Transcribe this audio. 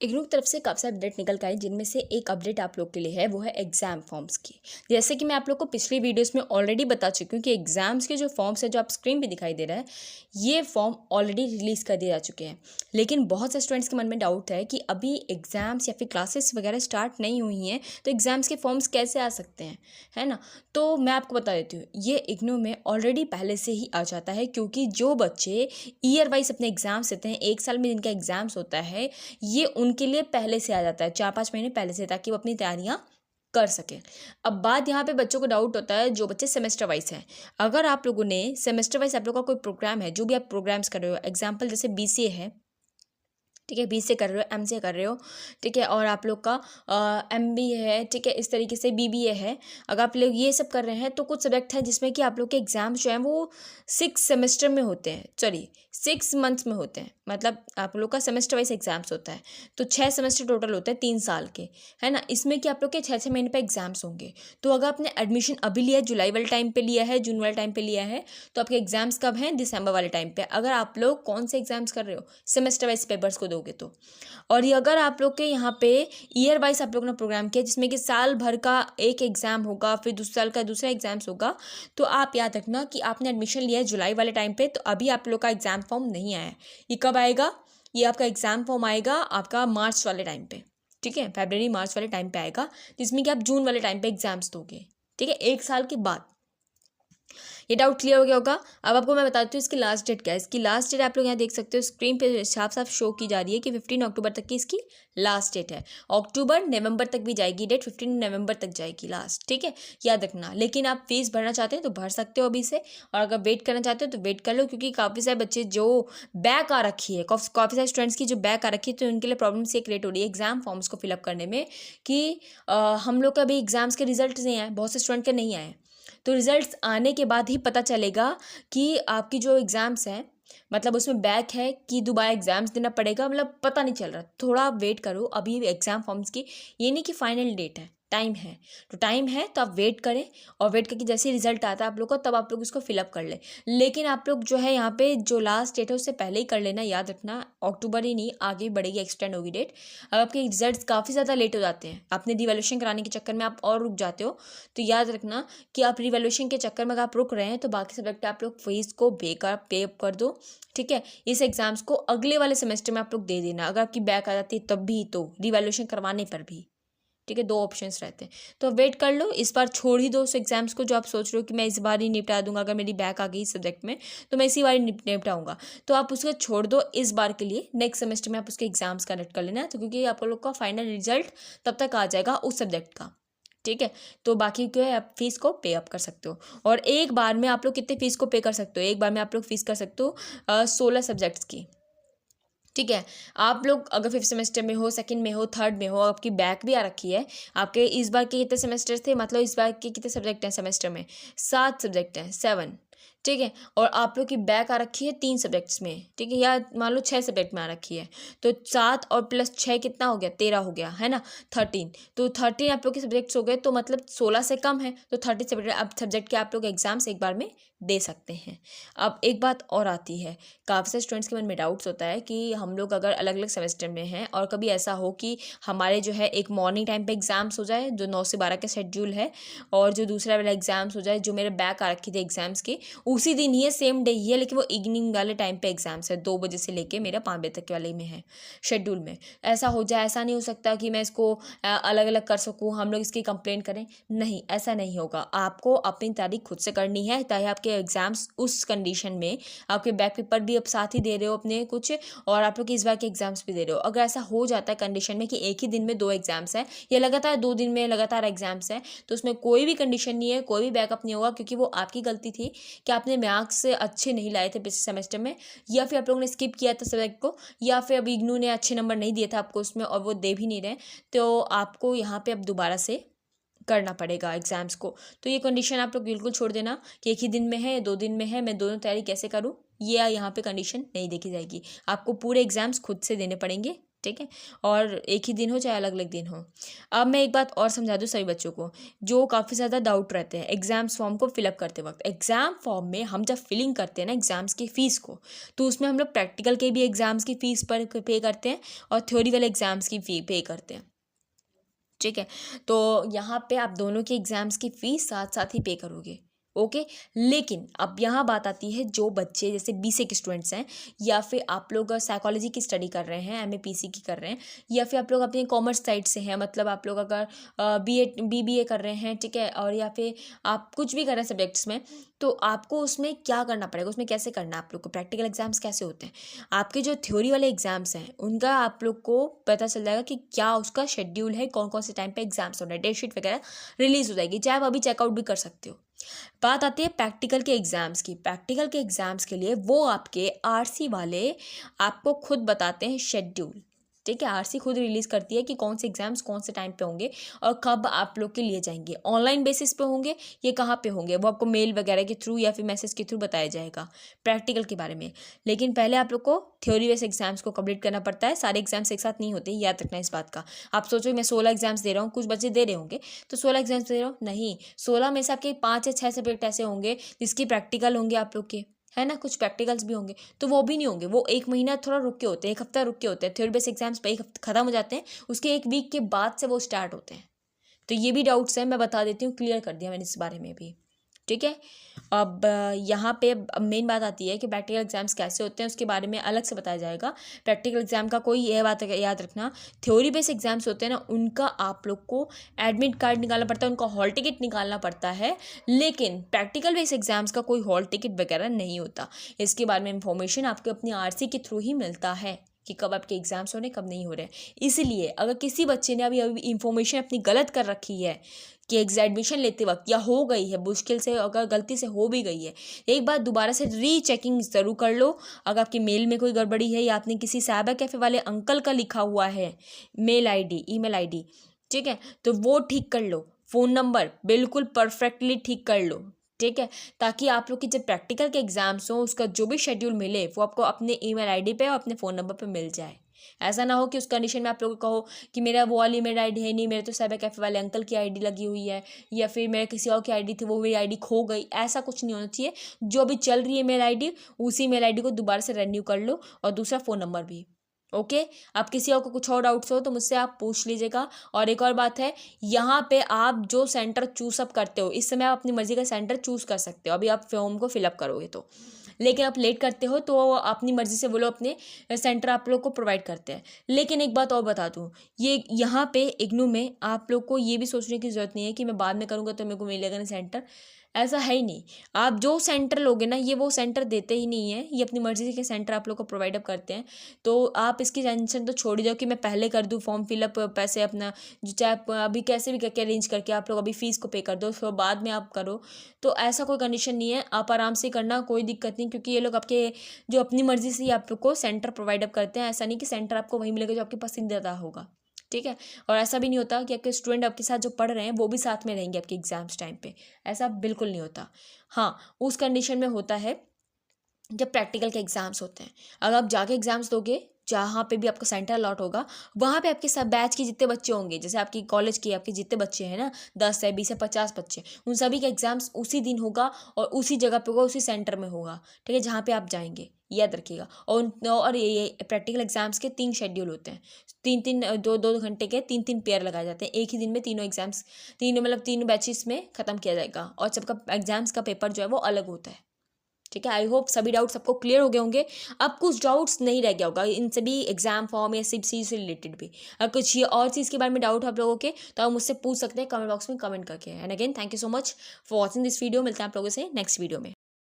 इग्नू की तरफ से काफ़ी सारे अपडेट निकल के आए, जिनमें से एक अपडेट आप लोग के लिए है, वो है एग्जाम फॉर्म्स की। जैसे कि मैं आप लोग को पिछली वीडियोस में ऑलरेडी बता चुकी हूँ कि एग्जाम्स के जो फॉर्म्स है, जो आप स्क्रीन पे दिखाई दे रहा है, ये फॉर्म ऑलरेडी रिलीज़ कर दिए जा चुके हैं। लेकिन बहुत से स्टूडेंट्स के मन में डाउट है कि अभी एग्जाम्स या फिर क्लासेस वगैरह स्टार्ट नहीं हुई हैं, तो एग्जाम्स के फॉर्म्स कैसे आ सकते हैं, है ना। तो मैं आपको बता देती हूँ, ये इग्नू में ऑलरेडी पहले से ही आ जाता है, क्योंकि जो बच्चे ईयर वाइज अपने एग्जाम्स देते हैं, एक साल में जिनका एग्जाम्स होता है, ये उनके लिए पहले से आ जाता है, 4-5 महीने पहले से, ताकि वो अपनी तैयारियां कर सकें। अब बात यहाँ पे बच्चों को डाउट होता है, जो बच्चे सेमेस्टर वाइज हैं, अगर आप लोगों ने सेमेस्टर वाइज आप लोगों का कोई प्रोग्राम है, जो भी आप प्रोग्राम्स कर रहे हो, एग्जाम्पल जैसे बीसीए है, ठीक है, बीसीए कर रहे हो, एमसीए कर रहे हो, ठीक है, और आप लोग का एमबीए है, ठीक है, इस तरीके से बीबीए है, अगर आप लोग ये सब कर रहे हैं, तो कुछ सब्जेक्ट हैं जिसमें कि आप लोग के एग्जाम्स जो हैं वो 6 सेमेस्टर में होते हैं, सॉरी 6 मंथ्स में होते हैं, मतलब आप लोग का सेमेस्टर वाइज एग्जाम्स होता है, तो 6 सेमेस्टर टोटल होते हैं 3 साल के, है ना। इसमें कि आप लोग के 6-6 महीने पे एग्जाम्स होंगे। तो अगर आपने एडमिशन अभी लिया है, जुलाई वाले टाइम पे लिया है, जून वाले टाइम पे लिया है, तो आपके एग्जाम्स कब हैं? दिसंबर वाले टाइम पे। अगर आप लोग कौन से एग्जाम्स कर रहे हो, सेमेस्टर वाइज पेपर्स को दोगे तो। और ये अगर आप लोग के यहाँ पे ईयर वाइज आप लोग ने प्रोग्राम किया, जिसमें कि साल भर का एक एग्जाम होगा, फिर दूसरे साल का दूसरा एग्जाम्स होगा, तो आप याद रखना कि आपने एडमिशन लिया है जुलाई वाले टाइम पे, तो अभी आप लोग का एग्जाम फॉर्म नहीं आया है। ये कब आएगा? ये आपका एग्जाम फॉर्म आएगा आपका मार्च वाले टाइम पे, ठीक है, फरवरी मार्च वाले टाइम पे आएगा, जिसमें कि आप जून वाले टाइम पे एग्जाम्स दोगे, ठीक है, 1 साल के बाद। ये डाउट क्लियर हो गया होगा। अब आपको मैं बताती हूँ इसकी लास्ट डेट क्या है। इसकी लास्ट डेट आप लोग यहाँ देख सकते हो, स्क्रीन पे साफ साफ शो की जा रही है कि 15 अक्टूबर तक की इसकी लास्ट डेट है। अक्टूबर नवंबर तक भी जाएगी डेट, 15 नवंबर तक जाएगी लास्ट, ठीक है, याद रखना। लेकिन आप फीस भरना चाहते हैं तो भर सकते हो अभी से, और अगर वेट करना चाहते हो तो वेट कर लो, क्योंकि काफ़ी सारे बच्चे जो बैक आ रखी है, काफ़ी सारे स्टूडेंट्स की जो बैक आ रखी है, तो उनके लिए प्रॉब्लम से क्रिएट हो रही है एग्जाम फॉर्म्स को फिलअप करने में, कि हम लोग का अभी एग्जाम्स के रिजल्ट नहीं आए, बहुत से स्टूडेंट के नहीं आए। तो रिजल्ट्स आने के बाद ही पता चलेगा कि आपकी जो एग्ज़ाम्स हैं, मतलब उसमें बैक है कि दोबारा एग्ज़ाम्स देना पड़ेगा, मतलब पता नहीं चल रहा। थोड़ा वेट करो, अभी एग्ज़ाम फॉर्म्स की ये नहीं कि फाइनल डेट है, टाइम है, तो टाइम है तो आप वेट करें, और वेट करके जैसे रिजल्ट आता है आप लोग को, तब आप लोग इसको फिलअप कर लें। लेकिन आप लोग जो है यहाँ पे जो लास्ट डेट है उससे पहले ही कर लेना, याद रखना। अक्टूबर ही नहीं, आगे बढ़ेगी, एक्सटेंड होगी डेट। अब आपके रिजल्ट्स काफ़ी ज़्यादा लेट हो जाते हैं, आपने रिवैल्यूएशन कराने के चक्कर में आप और रुक जाते हो, तो याद रखना कि आप रिवैल्यूएशन के चक्कर में अगर आप रुक रहे हैं, तो बाकी सब्जेक्ट आप लोग फीस को पे अप कर दो, ठीक है। इस एग्जाम्स को अगले वाले सेमेस्टर में आप लोग दे देना, अगर आपकी बैक आ जाती है तब भी, तो रिवैल्यूएशन करवाने पर भी, ठीक है, 2 ऑप्शंस रहते हैं। तो वेट कर लो, इस बार छोड़ ही दो उस एग्जाम्स को जो आप सोच रहे हो कि मैं इस बार ही निपटा दूंगा, अगर मेरी बैक आ गई इस सब्जेक्ट में तो मैं इसी बार ही निपटाऊंगा, तो आप उसको छोड़ दो इस बार के लिए। नेक्स्ट सेमेस्टर में आप उसके एग्जाम्स कनेक्ट कर लेना, तो क्योंकि आप लोग का फाइनल रिजल्ट तब तक आ जाएगा उस सब्जेक्ट का, ठीक है। तो बाकी जो है आप फीस को पे अप कर सकते हो। और एक बार में आप लोग कितने फीस को पे कर सकते हो? एक बार में आप लोग फीस कर सकते हो 16 सब्जेक्ट्स की, ठीक है। आप लोग अगर 5th सेमेस्टर में हो, सेकंड में हो, थर्ड में हो, आपकी बैक भी आ रखी है, आपके इस बार के कितने सेमेस्टर थे, मतलब इस बार के कितने सब्जेक्ट हैं सेमेस्टर में? 7 सब्जेक्ट हैं, 7, ठीक है। और आप लोग की बैक आ रखी है 3 सब्जेक्ट्स में, ठीक है, या मान लो 6 सब्जेक्ट में आ रखी है, तो 7 और प्लस 6 कितना हो गया? 13 हो गया, है ना, 13। तो 13 आप लोग के सब्जेक्ट्स हो गए, तो मतलब 16 से कम है, तो 30 सब्जेक्ट के आप लोग एग्जाम्स एक बार में दे सकते हैं। अब एक बात और आती है, काफ़ी सारे स्टूडेंट्स के मन में डाउट्स होता है कि हम लोग अगर अलग अलग सेमेस्टर में हैं, और कभी ऐसा हो कि हमारे जो है एक मॉर्निंग टाइम पे एग्जाम्स हो जाए, जो 9 से 12 का शेड्यूल है, और जो दूसरा वाला एग्जाम्स हो जाए, जो मेरे बैक आ रखी थी एग्जाम्स के, उसी दिन ही है, सेम डे ही है, लेकिन वो इवनिंग वाले टाइम पे एग्जाम्स है, 2 बजे से लेके मेरा 5 बजे तक के वाले में है शेड्यूल में। ऐसा हो जाए, ऐसा नहीं हो सकता कि मैं इसको अलग अलग कर सकूँ, हम लोग इसकी कंप्लेंट करें, नहीं, ऐसा नहीं होगा। आपको अपनी तारीख खुद से करनी है, ताकि आपके एग्जाम्स उस कंडीशन में, आपके बैक पेपर भी अब साथ ही दे रहे हो अपने कुछ, और आप लोग के इस बार के एग्जाम्स भी दे रहे हो। अगर ऐसा हो जाता है कंडीशन में कि एक ही दिन में 2 एग्जाम्स हैं, या लगातार 2 दिन में लगातार एग्जाम्स हैं, तो उसमें कोई भी कंडीशन नहीं है, कोई भी बैकअप नहीं होगा, क्योंकि वो आपकी गलती थी कि आपने मार्क्स अच्छे नहीं लाए थे पिछले सेमेस्टर में, या फिर आप लोगों ने स्किप किया था सब्जेक्ट को, या फिर अभी इग्नू ने अच्छे नंबर नहीं दिए थे आपको उसमें, और वो दे भी नहीं रहे, तो आपको यहाँ पे अब दोबारा से करना पड़ेगा एग्जाम्स को। तो ये कंडीशन आप लोग बिल्कुल छोड़ देना कि एक ही दिन में है या 2 दिन में है, मैं दोनों तैयारी कैसे करूँ, ये यहाँ पे कंडीशन नहीं देखी जाएगी। आपको पूरे एग्जाम्स खुद से देने पड़ेंगे, ठीक है, और एक ही दिन हो चाहे अलग अलग दिन हो। अब मैं एक बात और समझा दूँ सभी बच्चों को जो काफ़ी ज़्यादा डाउट रहते हैं एग्ज़ाम्स फॉर्म को फिलअप करते वक्त। एग्ज़ाम फॉर्म में हम जब फिलिंग करते हैं ना एग्ज़ाम्स की फ़ीस को, तो उसमें हम लोग प्रैक्टिकल के भी एग्ज़ाम्स की फ़ीस पर पे करते हैं और थ्योरी वाले एग्ज़ाम्स की फ़ी पे करते हैं। ठीक है, तो यहाँ पे आप दोनों के एग्ज़ाम्स की फ़ीस साथ साथ ही पे करोगे। ओके, लेकिन अब यहाँ बात आती है जो बच्चे जैसे बीटेक स्टूडेंट्स हैं या फिर आप लोग साइकोलॉजी की स्टडी कर रहे हैं, एमए पीसी की कर रहे हैं, या फिर आप लोग अपने कॉमर्स साइड से हैं, मतलब आप लोग अगर बीबीए कर रहे हैं, ठीक है, और या फिर आप कुछ भी कर रहे हैं सब्जेक्ट्स में, तो आपको उसमें क्या करना पड़ेगा, उसमें कैसे करना है आप लोग को, प्रैक्टिकल एग्जाम्स कैसे होते हैं। आपके जो थ्योरी वाले एग्जाम्स हैं उनका आप लोग को पता चल जाएगा कि क्या उसका शेड्यूल है, कौन कौन से टाइम पे एग्जाम्स होना है, डेट शीट वगैरह रिलीज हो जाएगी, चाहे आप अभी चेकआउट भी कर सकते हो। बात आती है प्रैक्टिकल के एग्ज़ाम्स की। प्रैक्टिकल के एग्ज़ाम्स के लिए वो आपके आरसी वाले आपको खुद बताते हैं शेड्यूल। ठीक है, आरसी खुद रिलीज़ करती है कि कौन से एग्ज़ाम्स कौन से टाइम पे होंगे और कब आप लोग के लिए जाएंगे, ऑनलाइन बेसिस पे होंगे, ये कहाँ पे होंगे, वो आपको मेल वगैरह के थ्रू या फिर मैसेज के थ्रू बताया जाएगा प्रैक्टिकल के बारे में। लेकिन पहले आप लोग को थ्योरी बेस्ड एग्जाम्स को कंप्लीट करना पड़ता है। सारे एग्जाम्स एक साथ नहीं होते, याद रखना इस बात का। आप सोचो मैं 16 एग्जाम्स दे रहा हूँ, कुछ बच्चे दे रहे होंगे तो 16 एग्जाम्स दे रहा हूँ, नहीं, 16 में से आपके 5 या 6 सब्जेक्ट ऐसे होंगे जिसकी प्रैक्टिकल होंगे आप लोग के, है ना, कुछ प्रैक्टिकल्स भी होंगे, तो वो भी नहीं होंगे, वो एक महीना थोड़ा रुक के होते हैं, एक हफ्ता रुक के होते हैं। थ्योरी बेस्ड एग्जाम्स पे एक हफ्ता खत्म हो जाते हैं, उसके एक वीक के बाद से वो स्टार्ट होते हैं। तो ये भी डाउट्स हैं, मैं बता देती हूँ, क्लियर कर दिया मैंने इस बारे में भी। ठीक है, अब यहाँ पे मेन बात आती है कि प्रैक्टिकल एग्जाम्स कैसे होते हैं, उसके बारे में अलग से बताया जाएगा। प्रैक्टिकल एग्जाम का कोई यह बात याद रखना, थ्योरी बेस्ड एग्जाम्स होते हैं ना, उनका आप लोग को एडमिट कार्ड निकालना पड़ता है, उनका हॉल टिकट निकालना पड़ता है, लेकिन प्रैक्टिकल बेस्ड एग्जाम्स का कोई हॉल टिकट वगैरह नहीं होता। इसके बारे में इंफॉर्मेशन आपको अपनी आरसी के थ्रू ही मिलता है कि कब आपके एग्जाम्स हो रहे हैं, कब नहीं हो रहे हैं। इसलिए अगर किसी बच्चे ने अभी इंफॉर्मेशन अपनी गलत कर रखी है कि एडमिशन लेते वक्त या हो गई है मुश्किल से, अगर गलती से हो भी गई है, एक बार दोबारा से रीचेकिंग ज़रूर कर लो। अगर आपकी मेल में कोई गड़बड़ी है या आपने किसी साइबर कैफ़े वाले अंकल का लिखा हुआ है मेल आईडी, ईमेल आईडी, ठीक है, तो वो ठीक कर लो। फ़ोन नंबर बिल्कुल परफेक्टली ठीक कर लो, ठीक है, ताकि आप लोग की जब प्रैक्टिकल के एग्जाम्स हो उसका जो भी शेड्यूल मिले वो आपको अपने ईमेल आईडी पे और अपने फ़ोन नंबर पे मिल जाए। ऐसा ना हो कि उस कंडीशन में आप लोग कहो कि मेरा वो वाली ईमेल आईडी है नहीं, मेरे तो साइबर कैफे वाले अंकल की आईडी लगी हुई है, या फिर मेरे किसी और की आईडी थी वो मेरी आईडी खो गई। ऐसा कुछ नहीं होना चाहिए। जो भी चल रही है मेल आईडी, उसी मेल आईडी को दोबारा से रेन्यू कर लो, और दूसरा फ़ोन नंबर भी। ओके, अब किसी और को कुछ और डाउट्स हो तो मुझसे आप पूछ लीजिएगा। और एक और बात है, यहाँ पे आप जो सेंटर चूज अप करते हो, इस समय आप अपनी मर्जी का सेंटर चूज कर सकते हो अभी आप फॉर्म को फिलअप करोगे तो। लेकिन आप लेट करते हो तो अपनी मर्जी से वो लोग अपने सेंटर आप लोग को प्रोवाइड करते हैं। लेकिन एक बात और बता दूँ, ये यहाँ पे इग्नू में आप लोग को ये भी सोचने की ज़रूरत नहीं है कि मैं बाद में करूँगा तो मेरे को मिलेगा नहीं सेंटर। ऐसा है ही नहीं। आप जो सेंटर लोगे ना, ये वो सेंटर देते ही नहीं है, ये अपनी मर्जी के सेंटर आप लोग को प्रोवाइड अप करते हैं। तो आप इसकी टेंशन तो छोड़ ही जाओ कि मैं पहले कर दूँ फॉर्म फिलअप, पैसे अपना जो चाहे अभी कैसे भी करके अरेंज करके आप लोग अभी फ़ीस को पे कर दो, फिर बाद में आप करो। तो ऐसा कोई कंडीशन नहीं है, आप आराम से करना, कोई दिक्कत नहीं, क्योंकि ये लोग आपके जो अपनी मर्जी से ही आप लोग को सेंटर प्रोवाइड अप करते हैं। ऐसा नहीं कि सेंटर आपको वहीं मिलेगा जो आपके पसंदीदा होगा, ठीक है। और ऐसा भी नहीं होता कि आपके स्टूडेंट आपके साथ जो पढ़ रहे हैं वो भी साथ में रहेंगे आपके एग्जाम्स टाइम पे, ऐसा बिल्कुल नहीं होता। हाँ, उस कंडीशन में होता है जब प्रैक्टिकल के एग्ज़ाम्स होते हैं। अगर आप जाके एग्ज़ाम्स दोगे, जहाँ पे भी आपका सेंटर अलॉट होगा, वहाँ पे आपके सब बैच के जितने बच्चे होंगे, जैसे आपकी कॉलेज के आपके जितने बच्चे हैं ना, 10 है, 20 है, 50 बच्चे, उन सभी का एग्ज़ाम्स उसी दिन होगा और उसी जगह पे होगा, उसी सेंटर में होगा, ठीक है, जहाँ पे आप जाएंगे, याद रखिएगा। और ये प्रैक्टिकल एग्ज़ाम्स के 3 शेड्यूल होते हैं, 3-3 2-2 घंटे के 3-3 पेयर लगाए जाते हैं। एक ही दिन में तीनों एग्ज़ाम्स, तीनों मतलब तीनों बैचेस में ख़त्म किया जाएगा, और सबका एग्ज़ाम्स का पेपर जो है वो अलग होता है, ठीक है। आई होप सभी डाउट्स सबको क्लियर हो गए होंगे। अब कुछ डाउट्स नहीं रह गया होगा इन सभी एग्जाम फॉर्म या सब चीज़ से रिलेटेड भी। अगर कुछ ये और चीज़ के बारे में डाउट आप लोगों के, तो आप मुझसे पूछ सकते हैं कमेंट बॉक्स में कमेंट करके। And again thank you so much for watching this video. मिलते हैं आप लोगों से नेक्स्ट वीडियो में।